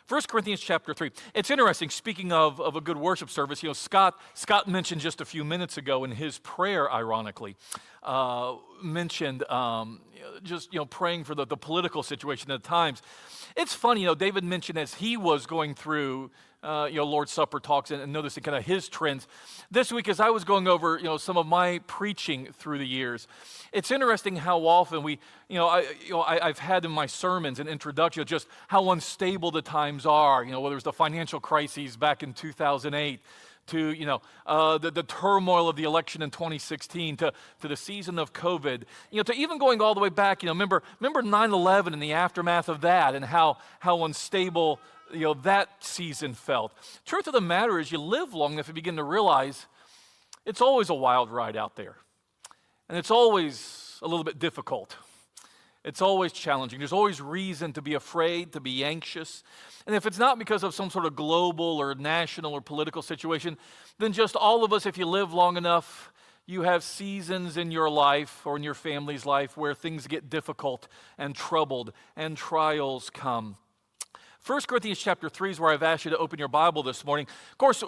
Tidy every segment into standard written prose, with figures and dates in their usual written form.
1 Corinthians chapter 3. It's interesting, speaking of a good worship service, Scott mentioned just a few minutes ago in his prayer, ironically, mentioned praying for the political situation at times. It's funny, David mentioned as he was going through Lord's Supper talks and noticing kind of his trends. This week, as I was going over, some of my preaching through the years, it's interesting how often I've had in my sermons and introduction just how unstable the times are. Whether it's the financial crises back in 2008, to the turmoil of the election in 2016, to the season of COVID, to even going all the way back. Remember 9/11 and the aftermath of that, and how unstable that season felt. Truth of the matter is, you live long enough, you begin to realize it's always a wild ride out there, and it's always a little bit difficult. It's always challenging. There's always reason to be afraid, to be anxious. And if it's not because of some sort of global or national or political situation, then just all of us, if you live long enough, you have seasons in your life or in your family's life where things get difficult and troubled and trials come. 1 Corinthians chapter 3 is where I've asked you to open your Bible this morning. Of course,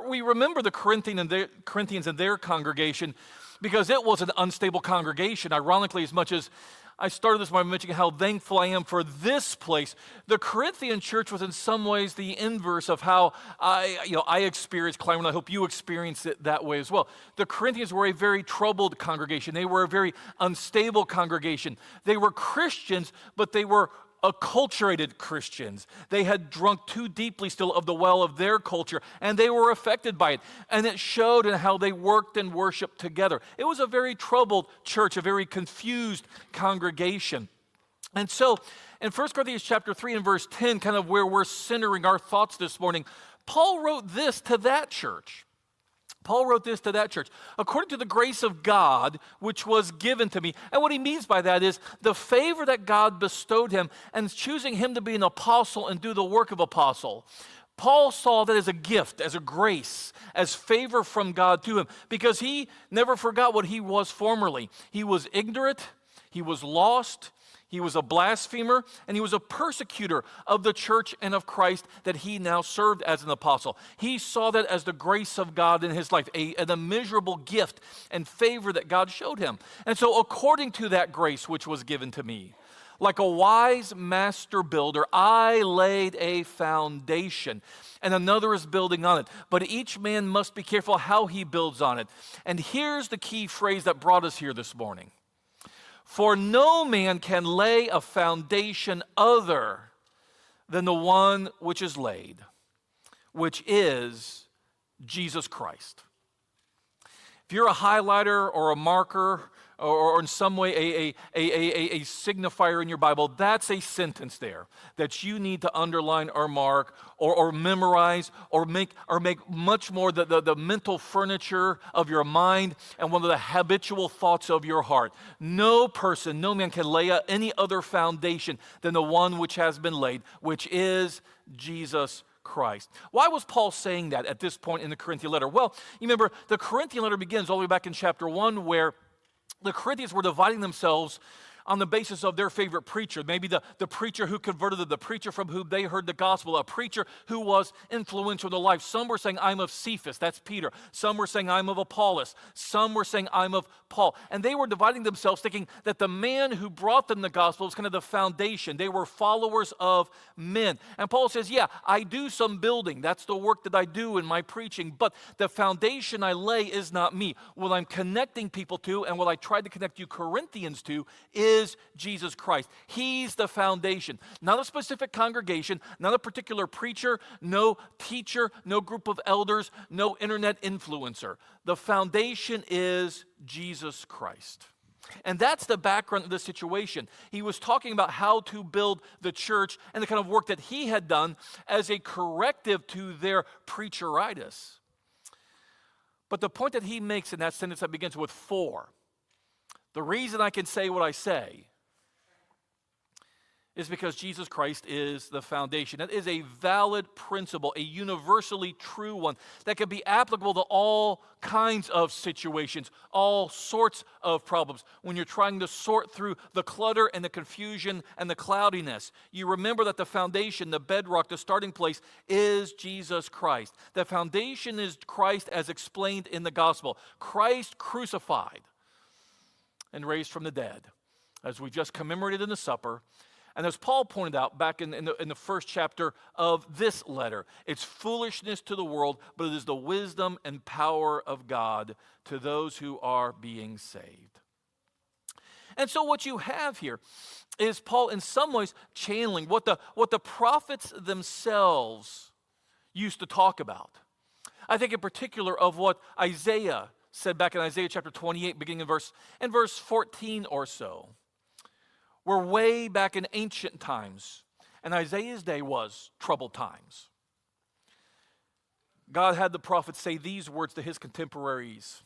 we remember the Corinthians and their congregation because it was an unstable congregation. Ironically, as much as I started this by mentioning how thankful I am for this place, the Corinthian church was in some ways the inverse of how I experienced Claremont. I hope you experienced it that way as well. The Corinthians were a very troubled congregation. They were a very unstable congregation. They were Christians, but they were acculturated Christians. They had drunk too deeply still of the well of their culture, and they were affected by it. And it showed in how they worked and worshiped together. It was a very troubled church, a very confused congregation. And so, in 1 Corinthians chapter 3 and verse 10, kind of where we're centering our thoughts this morning, Paul wrote this to that church. Paul wrote this to that church. According to the grace of God, which was given to me. And what he means by that is the favor that God bestowed him and choosing him to be an apostle and do the work of apostle. Paul saw that as a gift, as a grace, as favor from God to him, because he never forgot what he was formerly. He was ignorant, he was lost, he was a blasphemer, and he was a persecutor of the church and of Christ that he now served as an apostle. He saw that as the grace of God in his life, an immeasurable gift and favor that God showed him. And so according to that grace which was given to me, like a wise master builder, I laid a foundation, and another is building on it. But each man must be careful how he builds on it. And here's the key phrase that brought us here this morning. For no man can lay a foundation other than the one which is laid, which is Jesus Christ. If you're a highlighter or a marker or in some way a signifier in your Bible, that's a sentence there that you need to underline or mark or memorize or make much more the mental furniture of your mind and one of the habitual thoughts of your heart. No man can lay any other foundation than the one which has been laid, which is Jesus Christ. Why was Paul saying that at this point in the Corinthian letter? Well, you remember the Corinthian letter begins all the way back in chapter 1 where the Corinthians were dividing themselves on the basis of their favorite preacher, maybe the preacher who converted them, the preacher from whom they heard the gospel, a preacher who was influential in their life. Some were saying, I'm of Cephas, that's Peter. Some were saying, I'm of Apollos. Some were saying, I'm of Paul. And they were dividing themselves, thinking that the man who brought them the gospel was kind of the foundation. They were followers of men. And Paul says, yeah, I do some building. That's the work that I do in my preaching. But the foundation I lay is not me. What I'm connecting people to, and what I tried to connect you Corinthians to, is Jesus Christ. He's the foundation. Not a specific congregation, not a particular preacher, no teacher, no group of elders, no internet influencer. The foundation is Jesus Christ. And that's the background of the situation. He was talking about how to build the church and the kind of work that he had done as a corrective to their preacheritis. But the point that he makes in that sentence that begins with for, the reason I can say what I say is because Jesus Christ is the foundation. That is a valid principle, a universally true one that can be applicable to all kinds of situations, all sorts of problems. When you're trying to sort through the clutter and the confusion and the cloudiness, you remember that the foundation, the bedrock, the starting place is Jesus Christ. The foundation is Christ as explained in the gospel. Christ crucified and raised from the dead, as we just commemorated in the supper. And as Paul pointed out back in the first chapter of this letter, it's foolishness to the world, but it is the wisdom and power of God to those who are being saved. And so what you have here is Paul in some ways channeling what the prophets themselves used to talk about. I think in particular of what Isaiah said back in Isaiah chapter 28, beginning in verse 14 or so. We're way back in ancient times, and Isaiah's day was troubled times. God had the prophet say these words to his contemporaries.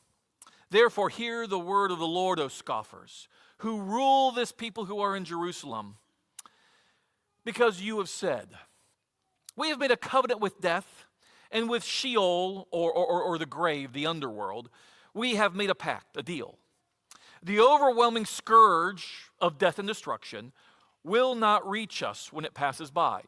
Therefore, hear the word of the Lord, O scoffers, who rule this people who are in Jerusalem. Because you have said, we have made a covenant with death, and with Sheol, or the grave, the underworld, we have made a pact, a deal. The overwhelming scourge of death and destruction will not reach us when it passes by,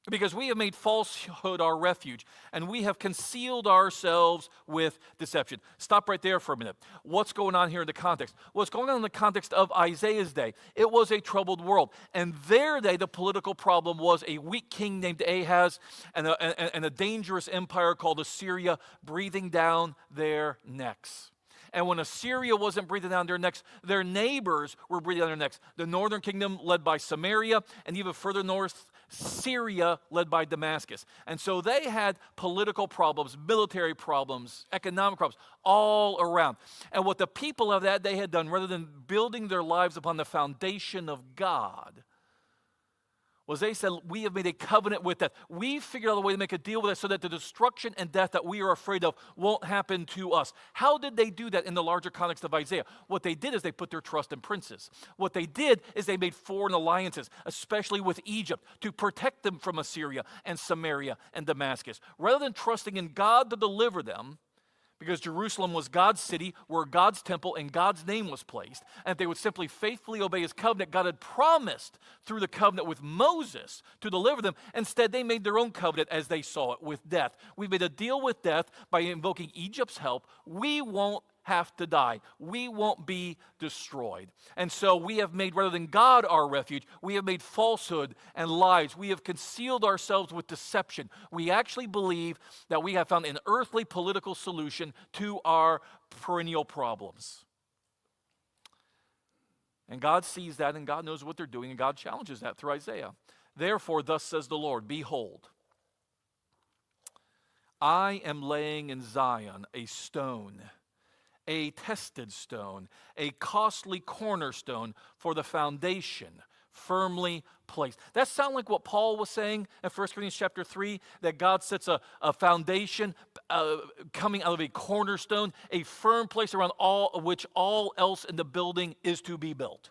because we have made falsehood our refuge, and we have concealed ourselves with deception. Stop right there for a minute. What's going on here in the context? What's going on in the context of Isaiah's day? It was a troubled world. And their day, the political problem was a weak king named Ahaz and a dangerous empire called Assyria breathing down their necks. And when Assyria wasn't breathing down their necks, their neighbors were breathing down their necks. The northern kingdom led by Samaria, and even further north, Syria led by Damascus. And so they had political problems, military problems, economic problems all around. And what the people of that day had done, rather than building their lives upon the foundation of God, was they said, we have made a covenant with death. We figured out a way to make a deal with it so that the destruction and death that we are afraid of won't happen to us. How did they do that in the larger context of Isaiah? What they did is they put their trust in princes. What they did is they made foreign alliances, especially with Egypt, to protect them from Assyria and Samaria and Damascus. Rather than trusting in God to deliver them, because Jerusalem was God's city, where God's temple and God's name was placed, and if they would simply faithfully obey his covenant, God had promised through the covenant with Moses to deliver them. Instead, they made their own covenant as they saw it, with death. We made a deal with death by invoking Egypt's help. We won't have to die. We won't be destroyed. And so we have made, rather than God our refuge, we have made falsehood and lies. We have concealed ourselves with deception. We actually believe that we have found an earthly political solution to our perennial problems. And God sees that, and God knows what they're doing, and God challenges that through Isaiah. Therefore, thus says the Lord, behold, I am laying in Zion a stone, a tested stone, a costly cornerstone for the foundation, firmly placed. That sound like what Paul was saying in 1 Corinthians chapter 3, that God sets a foundation coming out of a cornerstone, a firm place around which all else in the building is to be built.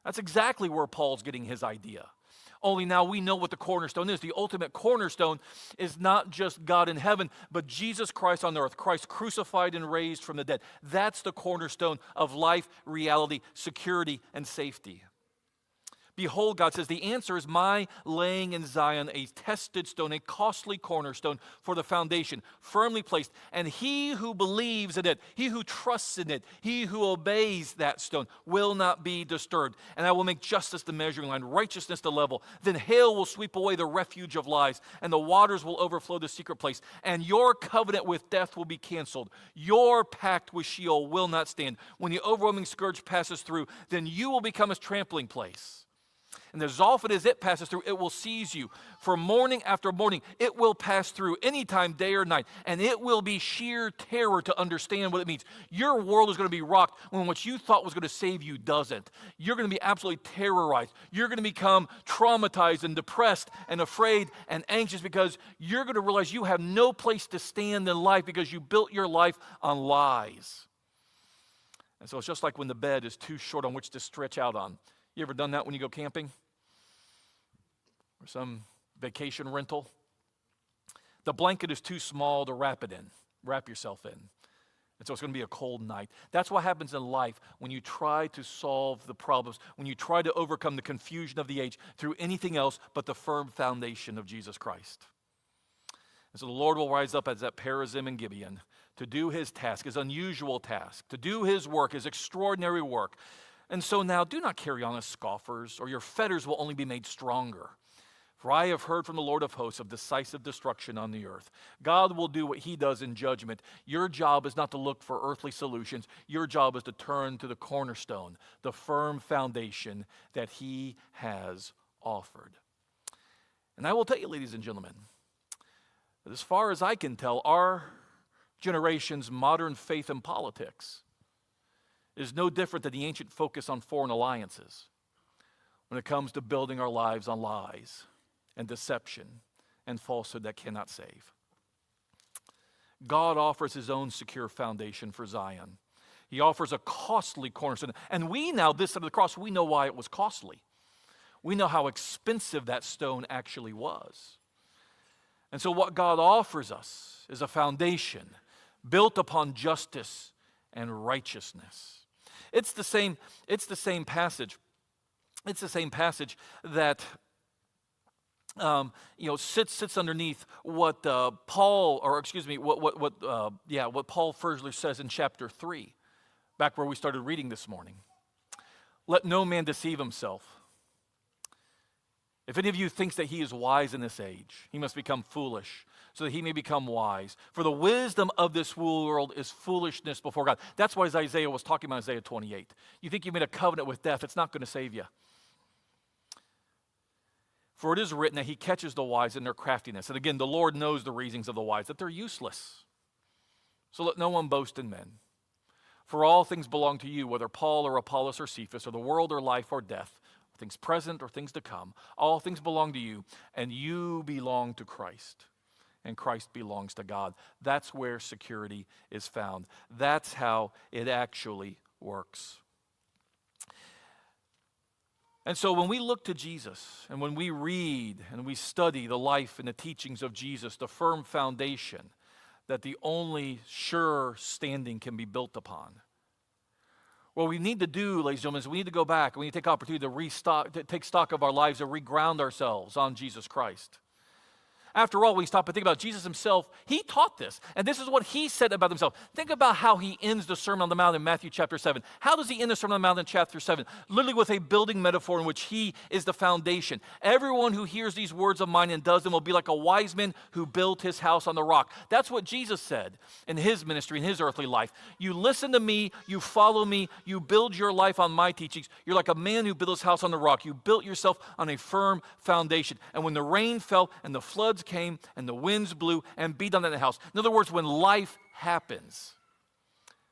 That's exactly where Paul's getting his idea. Only now we know what the cornerstone is. The ultimate cornerstone is not just God in heaven, but Jesus Christ on earth, Christ crucified and raised from the dead. That's the cornerstone of life, reality, security, and safety. Behold, God says, the answer is my laying in Zion a tested stone, a costly cornerstone for the foundation, firmly placed. And he who believes in it, he who trusts in it, he who obeys that stone will not be disturbed. And I will make justice the measuring line, righteousness the level. Then hail will sweep away the refuge of lies, and the waters will overflow the secret place. And your covenant with death will be canceled. Your pact with Sheol will not stand. When the overwhelming scourge passes through, then you will become its trampling place. And as often as it passes through, it will seize you. For morning after morning, it will pass through anytime, day or night. And it will be sheer terror to understand what it means. Your world is going to be rocked when what you thought was going to save you doesn't. You're going to be absolutely terrorized. You're going to become traumatized and depressed and afraid and anxious because you're going to realize you have no place to stand in life because you built your life on lies. And so it's just like when the bed is too short on which to stretch out on. You ever done that when you go camping? Or some vacation rental? The blanket is too small to wrap yourself in. And so it's going to be a cold night. That's what happens in life when you try to solve the problems, when you try to overcome the confusion of the age through anything else but the firm foundation of Jesus Christ. And so the Lord will rise up as at Perazim and Gibeon to do his task, his unusual task, to do his work, his extraordinary work. And so now do not carry on as scoffers, or your fetters will only be made stronger. For I have heard from the Lord of hosts of decisive destruction on the earth. God will do what he does in judgment. Your job is not to look for earthly solutions. Your job is to turn to the cornerstone, the firm foundation that he has offered. And I will tell you, ladies and gentlemen, that as far as I can tell, our generation's modern faith in politics is no different than the ancient focus on foreign alliances when it comes to building our lives on lies and deception and falsehood that cannot save. God offers his own secure foundation for Zion. He offers a costly cornerstone. And we now, this side of the cross, we know why it was costly. We know how expensive that stone actually was. And so what God offers us is a foundation built upon justice and righteousness. It's the same passage. It's the same passage that sits underneath what Paul further says in chapter 3, back where we started reading this morning. Let no man deceive himself. If any of you thinks that he is wise in this age, he must become foolish, so that he may become wise. For the wisdom of this world is foolishness before God. That's why Isaiah was talking about Isaiah 28. You think you made a covenant with death, it's not going to save you. For it is written that he catches the wise in their craftiness. And again, the Lord knows the reasonings of the wise, that they're useless. So let no one boast in men. For all things belong to you, whether Paul or Apollos or Cephas, or the world or life or death, things present or things to come. All things belong to you, and you belong to Christ. And Christ belongs to God. That's where security is found. That's how it actually works. And so when we look to Jesus, and when we read and we study the life and the teachings of Jesus, the firm foundation that the only sure standing can be built upon, what we need to do, ladies and gentlemen, is we need to go back and we need to take opportunity to take stock of our lives and reground ourselves on Jesus Christ. After all, when we stop and think about Jesus himself, he taught this. And this is what he said about himself. Think about how he ends the Sermon on the Mount in Matthew chapter 7. How does he end the Sermon on the Mount in chapter 7? Literally with a building metaphor in which he is the foundation. Everyone who hears these words of mine and does them will be like a wise man who built his house on the rock. That's what Jesus said in his ministry, in his earthly life. You listen to me, you follow me, you build your life on my teachings. You're like a man who built his house on the rock. You built yourself on a firm foundation. And when the rain fell and the floods came and the winds blew and beat on that house. In other words, when life happens,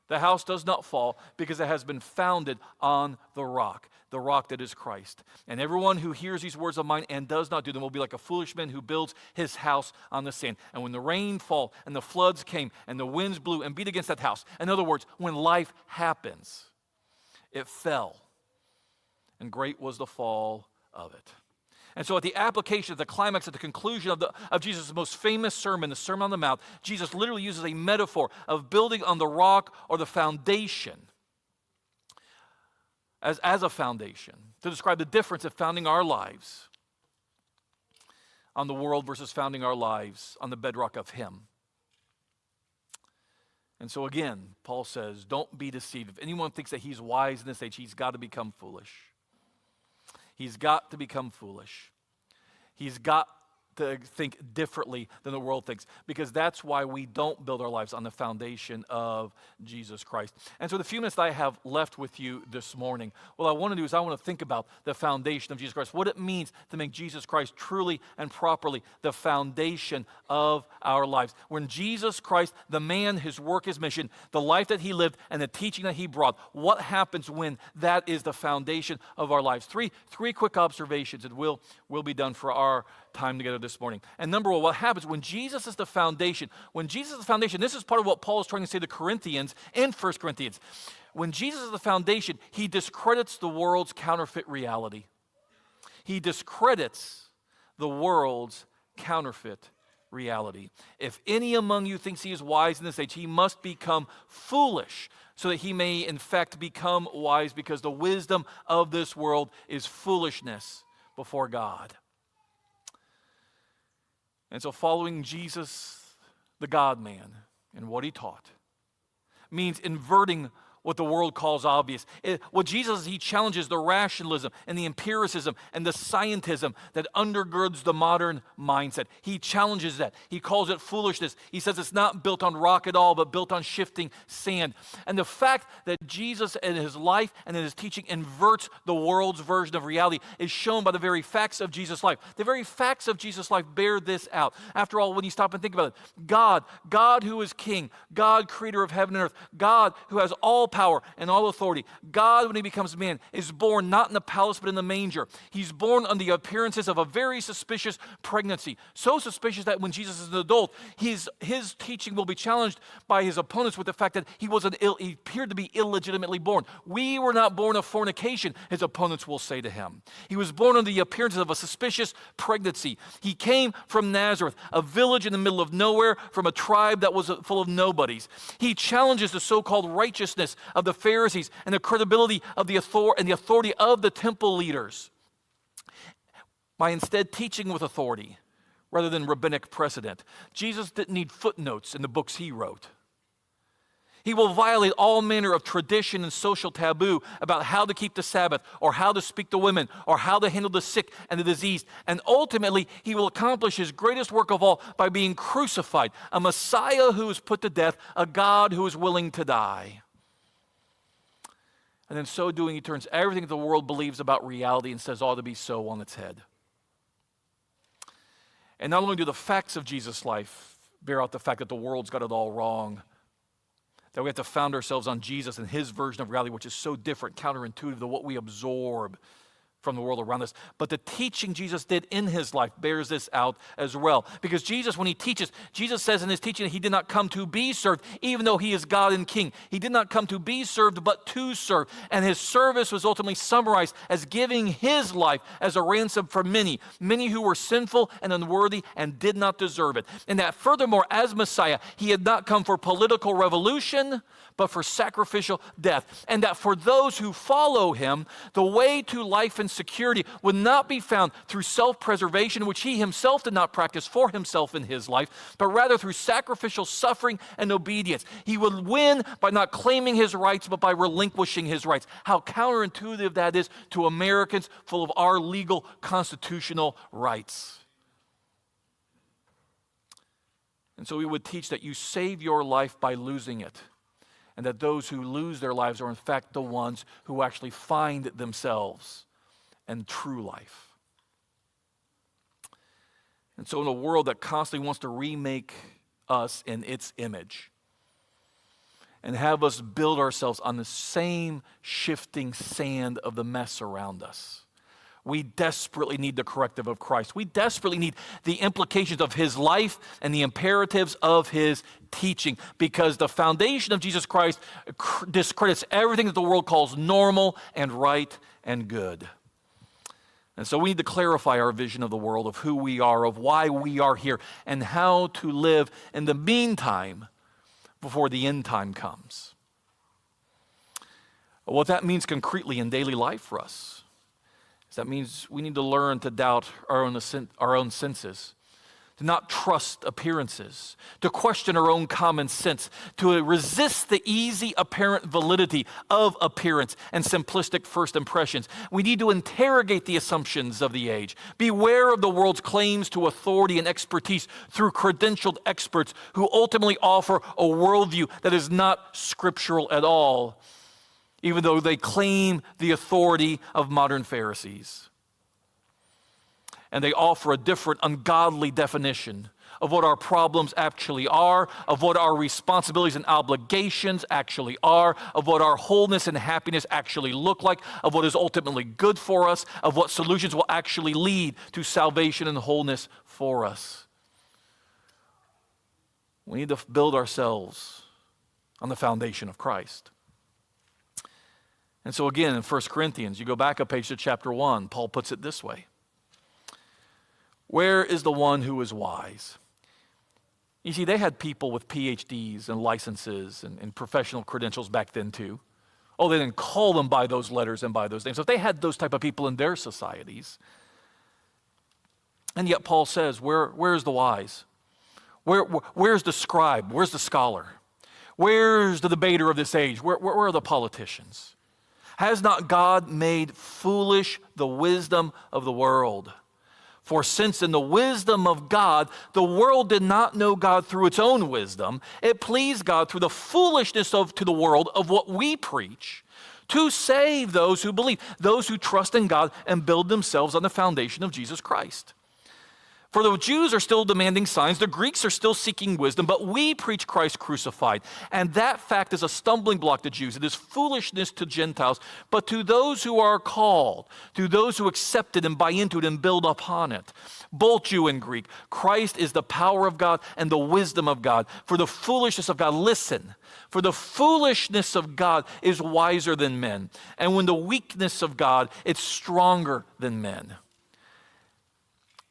the house does not fall because it has been founded on the rock that is Christ. And everyone who hears these words of mine and does not do them will be like a foolish man who builds his house on the sand. And when the rain fell and the floods came and the winds blew and beat against that house, in other words, when life happens, it fell. And great was the fall of it. And so at the application, at the climax, at the conclusion of Jesus' most famous sermon, the Sermon on the Mount, Jesus literally uses a metaphor of building on the rock or the foundation as a foundation to describe the difference of founding our lives on the world versus founding our lives on the bedrock of him. And so again, Paul says, don't be deceived. If anyone thinks that he's wise in this age, he's got to become foolish. He's got to become foolish. He's got to think differently than the world thinks, because that's why we don't build our lives on the foundation of Jesus Christ. And so the few minutes that I have left with you this morning, what I want to do is I want to think about the foundation of Jesus Christ, what it means to make Jesus Christ truly and properly the foundation of our lives. When Jesus Christ, the man, his work, his mission, the life that he lived, and the teaching that he brought, what happens when that is the foundation of our lives? Three quick observations, and we'll be done for our time together this morning. And number one, what happens when Jesus is the foundation? When Jesus is the foundation, this is part of what Paul is trying to say to the Corinthians in 1 Corinthians. When Jesus is the foundation, he discredits the world's counterfeit reality. He discredits the world's counterfeit reality. If any among you thinks he is wise in this age, he must become foolish, so that he may in fact become wise, because the wisdom of this world is foolishness before God. And so following Jesus, the God-man, and what he taught, means inverting what the world calls obvious. What Jesus is, he challenges the rationalism and the empiricism and the scientism that undergirds the modern mindset. He challenges that. He calls it foolishness. He says it's not built on rock at all, but built on shifting sand. And the fact that Jesus in his life and in his teaching inverts the world's version of reality is shown by the very facts of Jesus' life. The very facts of Jesus' life bear this out. After all, when you stop and think about it, God who is king, God creator of heaven and earth, God who has all power and all authority. God, when he becomes man, is born not in the palace but in the manger. He's born on the appearances of a very suspicious pregnancy. So suspicious that when Jesus is an adult, his teaching will be challenged by his opponents with the fact that he appeared to be illegitimately born. We were not born of fornication, his opponents will say to him. He was born on the appearances of a suspicious pregnancy. He came from Nazareth, a village in the middle of nowhere, from a tribe that was full of nobodies. He challenges the so-called righteousness of the Pharisees and the credibility of the authority of the temple leaders by instead teaching with authority rather than rabbinic precedent. Jesus didn't need footnotes in the books he wrote. He will violate all manner of tradition and social taboo about how to keep the Sabbath or how to speak to women or how to handle the sick and the diseased. And ultimately, he will accomplish his greatest work of all by being crucified, a Messiah who is put to death, a God who is willing to die. And in so doing, he turns everything the world believes about reality and says ought to be so on its head. And not only do the facts of Jesus' life bear out the fact that the world's got it all wrong, that we have to found ourselves on Jesus and his version of reality, which is so different, counterintuitive to what we absorb from the world around us. But the teaching Jesus did in his life bears this out as well. Because Jesus, when he teaches, Jesus says in his teaching that he did not come to be served, even though he is God and King. He did not come to be served, but to serve. And his service was ultimately summarized as giving his life as a ransom for many who were sinful and unworthy and did not deserve it. And that furthermore, as Messiah, he had not come for political revolution, but for sacrificial death. And that for those who follow him, the way to life and security would not be found through self-preservation, which he himself did not practice for himself in his life, but rather through sacrificial suffering and obedience. He would win by not claiming his rights, but by relinquishing his rights. How counterintuitive that is to Americans full of our legal constitutional rights. And so we would teach that you save your life by losing it, and that those who lose their lives are in fact the ones who actually find themselves and true life. And so in a world that constantly wants to remake us in its image and have us build ourselves on the same shifting sand of the mess around us, we desperately need the corrective of Christ. We desperately need the implications of his life and the imperatives of his teaching, because the foundation of Jesus Christ discredits everything that the world calls normal and right and good. And so we need to clarify our vision of the world, of who we are, of why we are here, and how to live in the meantime before the end time comes. What that means concretely in daily life for us, that means we need to learn to doubt our own senses, to not trust appearances, to question our own common sense, to resist the easy apparent validity of appearance and simplistic first impressions. We need to interrogate the assumptions of the age. Beware of the world's claims to authority and expertise through credentialed experts who ultimately offer a worldview that is not scriptural at all, even though they claim the authority of modern Pharisees. And they offer a different, ungodly definition of what our problems actually are, of what our responsibilities and obligations actually are, of what our wholeness and happiness actually look like, of what is ultimately good for us, of what solutions will actually lead to salvation and wholeness for us. We need to build ourselves on the foundation of Christ. And so again, in 1 Corinthians, you go back a page to chapter 1, Paul puts it this way. Where is the one who is wise? You see, they had people with PhDs and licenses and professional credentials back then too. Oh, they didn't call them by those letters and by those names. So if they had those type of people in their societies. And yet Paul says, where's the wise? Where's the scribe? Where's the scholar? Where's the debater of this age? Where are the politicians? Has not God made foolish the wisdom of the world? For since in the wisdom of God, the world did not know God through its own wisdom, it pleased God through the foolishness to the world of what we preach, to save those who believe, those who trust in God and build themselves on the foundation of Jesus Christ. For the Jews are still demanding signs, the Greeks are still seeking wisdom, but we preach Christ crucified. And that fact is a stumbling block to Jews. It is foolishness to Gentiles, but to those who are called, to those who accept it and buy into it and build upon it, both Jew and Greek, Christ is the power of God and the wisdom of God. For the foolishness of God, listen, for the foolishness of God is wiser than men. And when the weakness of God, it's stronger than men.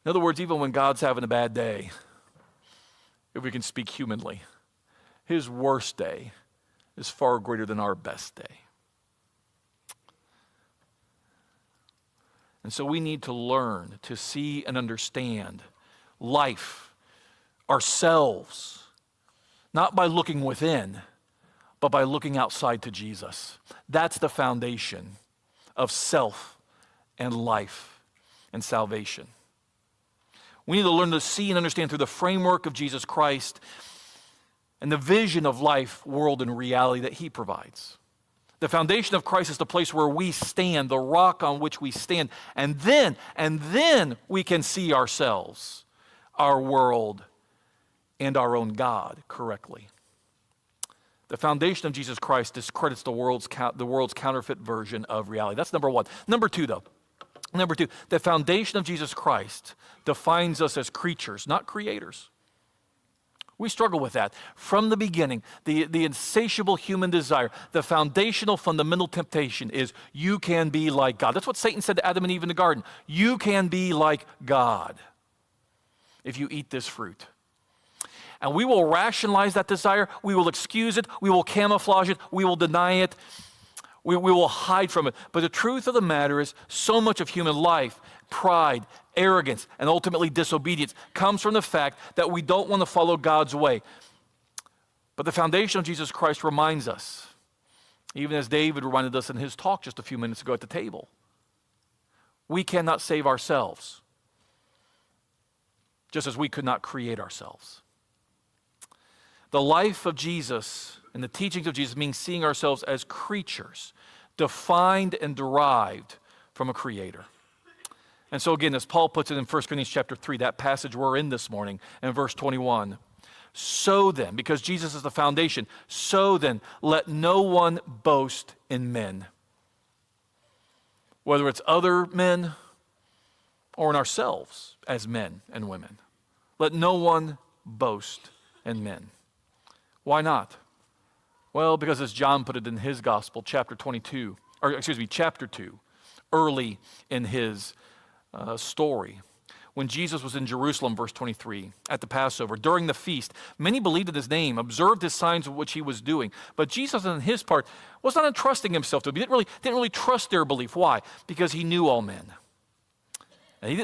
In other words, even when God's having a bad day, if we can speak humanly, his worst day is far greater than our best day. And so we need to learn to see and understand life, ourselves, not by looking within, but by looking outside to Jesus. That's the foundation of self and life and salvation. We need to learn to see and understand through the framework of Jesus Christ and the vision of life, world, and reality that he provides. The foundation of Christ is the place where we stand, the rock on which we stand, and then we can see ourselves, our world, and our own God correctly. The foundation of Jesus Christ discredits the world's counterfeit version of reality. That's number one. Number two, the foundation of Jesus Christ defines us as creatures, not creators. We struggle with that. From the beginning, the insatiable human desire, the foundational, fundamental temptation is you can be like God. That's what Satan said to Adam and Eve in the garden. You can be like God if you eat this fruit. And we will rationalize that desire. We will excuse it. We will camouflage it. We will deny it. We will hide from it. But the truth of the matter is, so much of human life, pride, arrogance, and ultimately disobedience comes from the fact that we don't want to follow God's way. But the foundation of Jesus Christ reminds us, even as David reminded us in his talk just a few minutes ago at the table, we cannot save ourselves, just as we could not create ourselves. The life of Jesus and the teachings of Jesus means seeing ourselves as creatures, defined and derived from a creator. And so again, as Paul puts it in 1 Corinthians chapter 3, that passage we're in this morning, in verse 21, so then, because Jesus is the foundation, so then, let no one boast in men. Whether it's other men or in ourselves as men and women. Let no one boast in men. Why not? Well, because as John put it in his gospel, chapter 2, early in his story, when Jesus was in Jerusalem, verse 23, at the Passover, during the feast, many believed in his name, observed his signs of which he was doing. But Jesus, on his part, was not entrusting himself to them. He didn't really trust their belief. Why? Because he knew all men. And he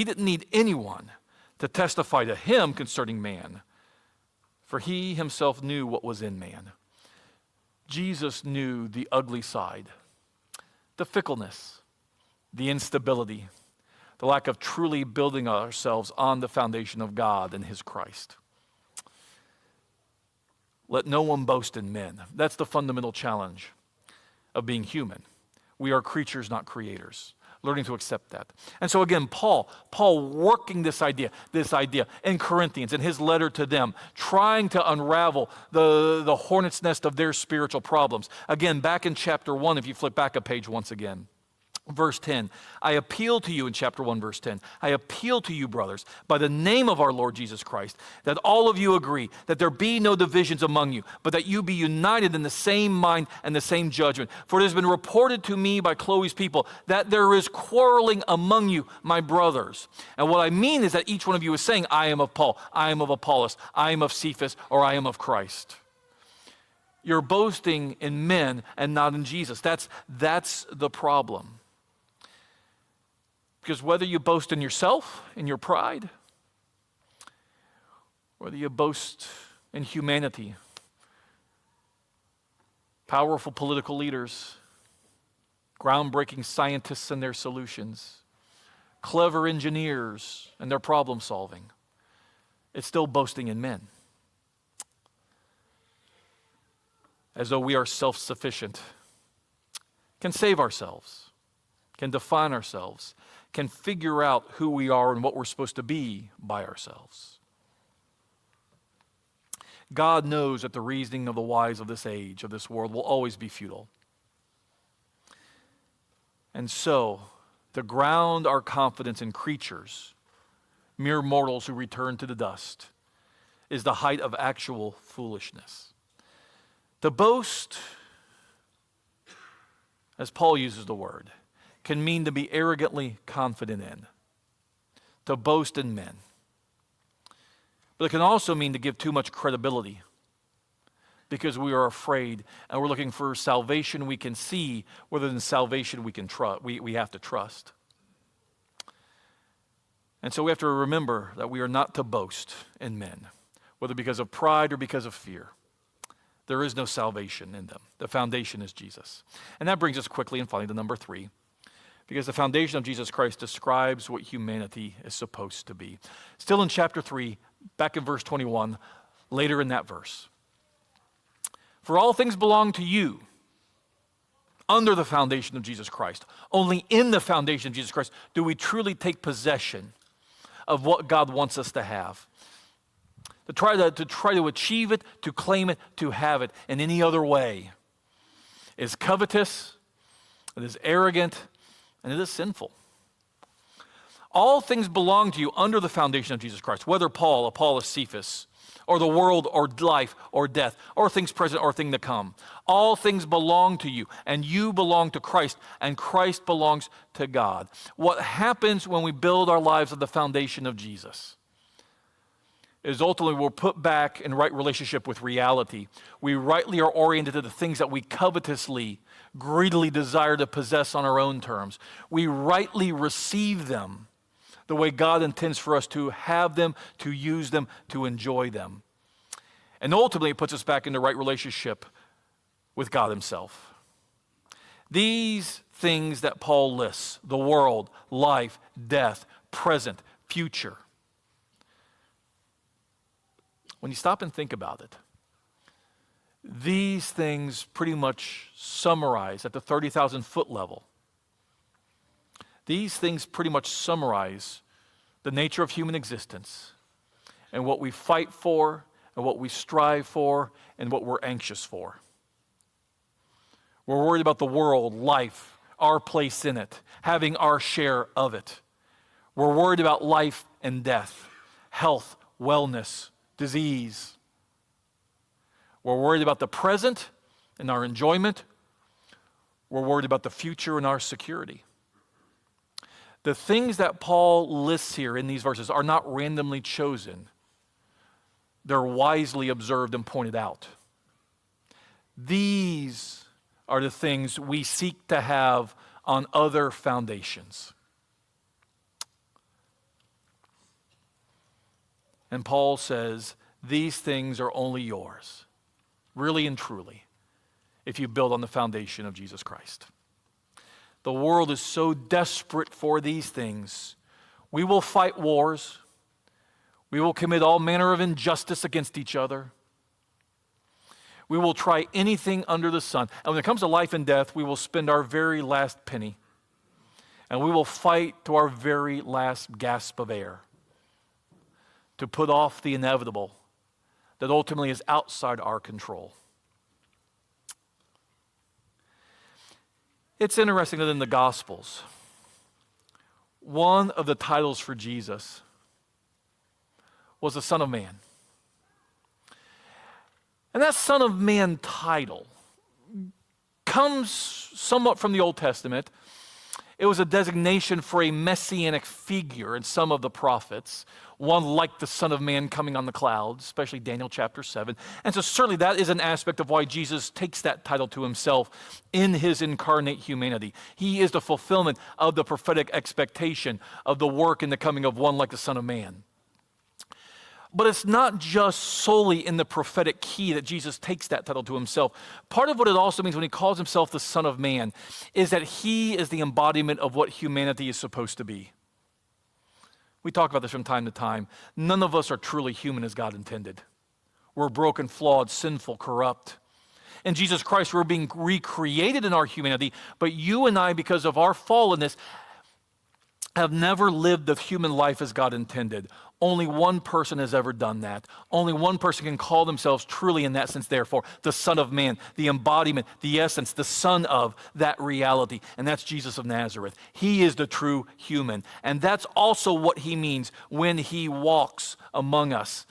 didn't need anyone to testify to him concerning man, for he himself knew what was in man. Jesus knew the ugly side, the fickleness, the instability, the lack of truly building ourselves on the foundation of God and his Christ. Let no one boast in men. That's the fundamental challenge of being human. We are creatures, not creators. Learning to accept that. And so again, Paul working this idea in Corinthians, in his letter to them, trying to unravel the hornet's nest of their spiritual problems. Again, back in chapter 1, if you flip back a page once again, Verse 10, I appeal to you in chapter 1, verse 10. I appeal to you, brothers, by the name of our Lord Jesus Christ, that all of you agree, that there be no divisions among you, but that you be united in the same mind and the same judgment. For it has been reported to me by Chloe's people that there is quarreling among you, my brothers. And what I mean is that each one of you is saying, I am of Paul, I am of Apollos, I am of Cephas, or I am of Christ. You're boasting in men and not in Jesus. That's the problem. Because whether you boast in yourself, in your pride, whether you boast in humanity, powerful political leaders, groundbreaking scientists and their solutions, clever engineers and their problem solving, it's still boasting in men. As though we are self-sufficient, can save ourselves, can define ourselves, can figure out who we are and what we're supposed to be by ourselves. God knows that the reasoning of the wise of this age, of this world, will always be futile. And so, to ground our confidence in creatures, mere mortals who return to the dust, is the height of actual foolishness. To boast, as Paul uses the word, can mean to be arrogantly confident in, to boast in men. But it can also mean to give too much credibility because we are afraid and we're looking for salvation we can see rather than salvation we can trust. We have to trust. And so we have to remember that we are not to boast in men, whether because of pride or because of fear. There is no salvation in them. The foundation is Jesus. And that brings us quickly and finally to number 3. Because the foundation of Jesus Christ describes what humanity is supposed to be. Still in chapter 3, back in verse 21, later in that verse. For all things belong to you under the foundation of Jesus Christ. Only in the foundation of Jesus Christ do we truly take possession of what God wants us to have. To try to achieve it, to claim it, to have it in any other way is covetous, it is arrogant, and it is sinful. All things belong to you under the foundation of Jesus Christ, whether Paul, Apollos, Cephas, or the world, or life, or death, or things present, or things to come. All things belong to you, and you belong to Christ, and Christ belongs to God. What happens when we build our lives on the foundation of Jesus is ultimately we're put back in right relationship with reality. We rightly are oriented to the things that we covetously, greedily desire to possess on our own terms. We rightly receive them the way God intends for us to have them, to use them, to enjoy them. And ultimately it puts us back in the right relationship with God himself. These things that Paul lists, the world, life, death, present, future, when you stop and think about it, these things pretty much summarize at the 30,000 foot level. These things pretty much summarize the nature of human existence and what we fight for and what we strive for and what we're anxious for. We're worried about the world, life, our place in it, having our share of it. We're worried about life and death, health, wellness, disease. We're worried about the present and our enjoyment. We're worried about the future and our security. The things that Paul lists here in these verses are not randomly chosen. They're wisely observed and pointed out. These are the things we seek to have on other foundations. And Paul says, these things are only yours, really and truly, if you build on the foundation of Jesus Christ. The world is so desperate for these things. We will fight wars. We will commit all manner of injustice against each other. We will try anything under the sun. And when it comes to life and death, we will spend our very last penny. And we will fight to our very last gasp of air to put off the inevitable that ultimately is outside our control. It's interesting that in the Gospels, one of the titles for Jesus was the Son of Man. And that Son of Man title comes somewhat from the Old Testament. It was a designation for a messianic figure in some of the prophets, one like the Son of Man coming on the clouds, especially Daniel chapter 7. And so certainly that is an aspect of why Jesus takes that title to himself in his incarnate humanity. He is the fulfillment of the prophetic expectation of the work and the coming of one like the Son of Man. But it's not just solely in the prophetic key that Jesus takes that title to himself. Part of what it also means when he calls himself the Son of Man is that he is the embodiment of what humanity is supposed to be. We talk about this from time to time. None of us are truly human as God intended. We're broken, flawed, sinful, corrupt. In Jesus Christ, we're being recreated in our humanity, but you and I, because of our fallenness, have never lived the human life as God intended. Only one person has ever done that. Only one person can call themselves truly in that sense, therefore, the Son of Man, the embodiment, the essence, the son of that reality. And that's Jesus of Nazareth. He is the true human. And that's also what he means when he walks among us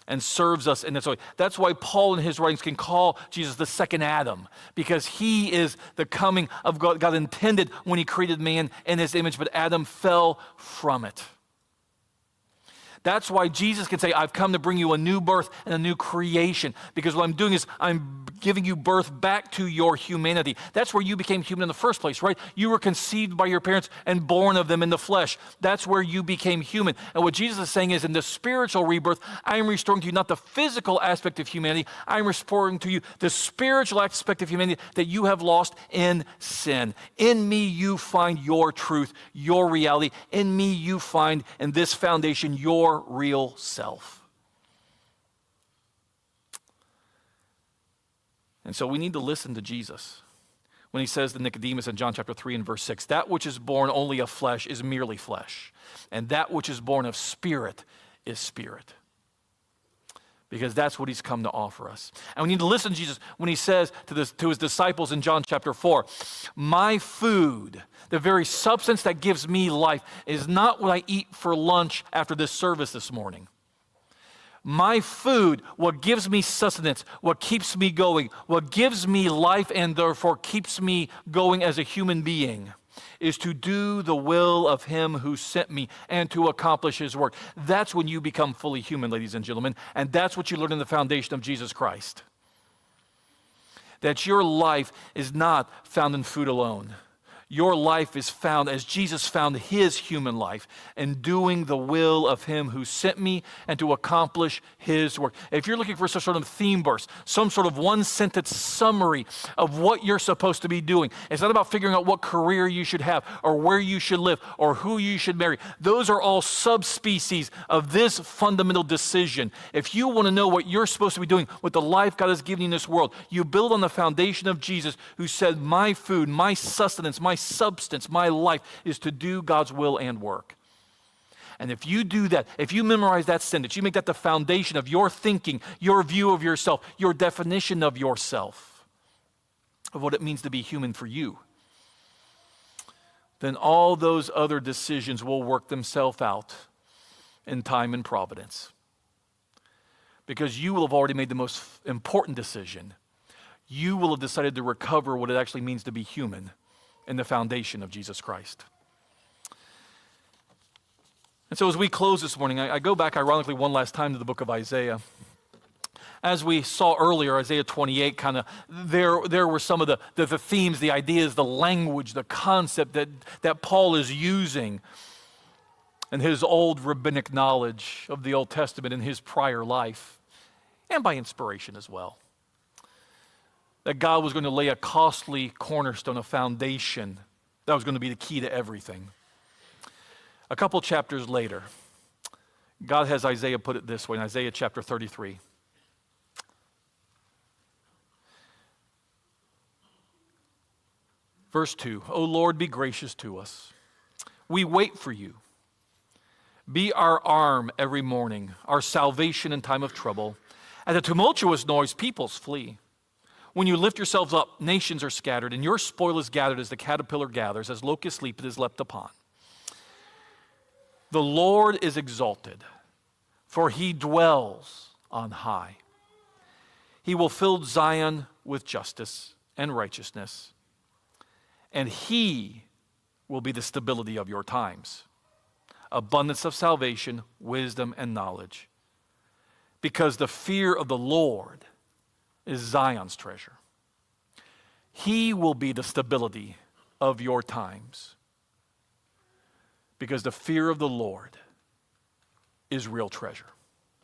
and serves us in this way. That's why Paul in his writings can call Jesus the second Adam, because he is the coming of God. God intended when he created man in his image, but Adam fell from it. That's why Jesus can say, I've come to bring you a new birth and a new creation, because what I'm doing is I'm giving you birth back to your humanity. That's where you became human in the first place, right? You were conceived by your parents and born of them in the flesh. That's where you became human. And what Jesus is saying is, in the spiritual rebirth, I am restoring to you not the physical aspect of humanity, I am restoring to you the spiritual aspect of humanity that you have lost in sin. In me you find your truth, your reality. In me you find in this foundation your real self. And so we need to listen to Jesus when he says to Nicodemus in John chapter 3 and verse 6, that which is born only of flesh is merely flesh, and that which is born of spirit is spirit. Because that's what he's come to offer us. And we need to listen to Jesus when he says to his disciples in John chapter 4, my food, the very substance that gives me life, is not what I eat for lunch after this service this morning. My food, what gives me sustenance, what keeps me going, what gives me life and therefore keeps me going as a human being, is to do the will of him who sent me and to accomplish his work. That's when you become fully human, ladies and gentlemen, and that's what you learn in the foundation of Jesus Christ. That your life is not found in food alone. Your life is found as Jesus found his human life in doing the will of him who sent me and to accomplish his work. If you're looking for some sort of theme verse, some sort of one-sentence summary of what you're supposed to be doing, it's not about figuring out what career you should have or where you should live or who you should marry. Those are all subspecies of this fundamental decision. If you want to know what you're supposed to be doing with the life God has given you in this world, you build on the foundation of Jesus, who said, my food, my sustenance, my substance, my life is to do God's will and work. And if you do that, if you memorize that sentence, you make that the foundation of your thinking, your view of yourself, your definition of yourself, of what it means to be human for you, then all those other decisions will work themselves out in time and providence. Because you will have already made the most important decision. You will have decided to recover what it actually means to be human in the foundation of Jesus Christ. And so as we close this morning, I go back ironically one last time to the book of Isaiah. As we saw earlier, Isaiah 28, there were some of the themes, the ideas, the language, the concept that Paul is using in his old rabbinic knowledge of the Old Testament in his prior life, and by inspiration as well. That God was going to lay a costly cornerstone, a foundation that was going to be the key to everything. A couple chapters later, God has Isaiah put it this way in Isaiah chapter 33. Verse 2, O Lord, be gracious to us. We wait for you. Be our arm every morning, our salvation in time of trouble. At the tumultuous noise, peoples flee. When you lift yourselves up, nations are scattered, and your spoil is gathered as the caterpillar gathers, as locusts sleep, it is leapt upon. The Lord is exalted, for he dwells on high. He will fill Zion with justice and righteousness, and he will be the stability of your times. Abundance of salvation, wisdom, and knowledge. Because the fear of the Lord is Zion's treasure. He will be the stability of your times. Because the fear of the Lord is real treasure.